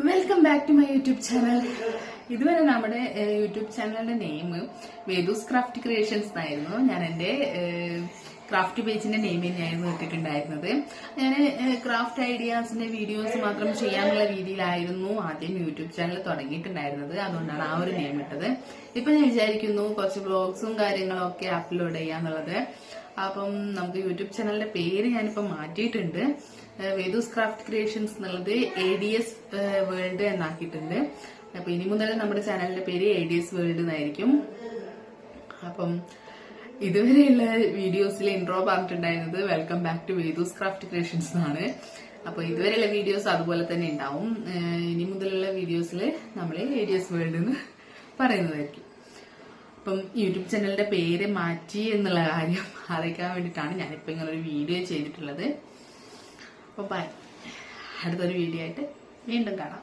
Welcome back to my YouTube channel. ഇതുവരെ നമ്മുടെ YouTube ചാനലിന്റെ നെയിം വേദൂസ് ക്രാഫ്റ്റ് ക്രിയേഷൻസ് എന്നായിരുന്നു. ഞാൻ എന്റെ ക്രാഫ്റ്റ് പേജിന്റെ നെയിം തന്നെയായിരുന്നു ഇട്ടിട്ടുണ്ടായിരുന്നത്. ഞാൻ ക്രാഫ്റ്റ് ഐഡിയാസിന്റെ വീഡിയോസ് മാത്രം ചെയ്യാനുള്ള രീതിയിലായിരുന്നു ആദ്യം യൂട്യൂബ് ചാനൽ തുടങ്ങിയിട്ടുണ്ടായിരുന്നത്. അതുകൊണ്ടാണ് ആ ഒരു നെയിം ഇട്ടത്. ഇപ്പൊ ഞാൻ വിചാരിക്കുന്നു കുറച്ച് വ്ളോഗ്സും കാര്യങ്ങളും ഒക്കെ അപ്ലോഡ് ചെയ്യാന്നുള്ളത്. അപ്പം നമുക്ക് യൂട്യൂബ് ചാനലിന്റെ പേര് ഞാനിപ്പോ മാറ്റിയിട്ടുണ്ട്. വേദൂസ് ക്രാഫ്റ്റ് ക്രിയേഷൻസ് എന്നുള്ളത് ADS വേൾഡ് എന്നാക്കിയിട്ടുണ്ട്. അപ്പൊ ഇനി മുതൽ നമ്മുടെ ചാനലിന്റെ പേര് ADS വേൾഡ് എന്നായിരിക്കും. അപ്പം ഇതുവരെയുള്ള വീഡിയോസിൽ ഇൻട്രോ പറഞ്ഞിട്ടുണ്ടായിരുന്നത് welcome back to Vedu's craft creations എന്നാണ്. അപ്പൊ ഇതുവരെയുള്ള വീഡിയോസ് അതുപോലെ തന്നെ ഉണ്ടാവും. ഇനി മുതലുള്ള വീഡിയോസിൽ നമ്മൾ ADS വേൾഡ് എന്ന് പറയുന്നതായിരിക്കും. അപ്പം യൂട്യൂബ് ചാനലിന്റെ പേര് മാറ്റി എന്നുള്ള കാര്യം അറിയിക്കാൻ വേണ്ടിയിട്ടാണ് ഞാനിപ്പോ ഇങ്ങനെ ഒരു വീഡിയോ ചെയ്തിട്ടുള്ളത്. അപ്പൊ ബൈ. അടുത്തൊരു വീഡിയോ ആയിട്ട് വീണ്ടും കാണാം.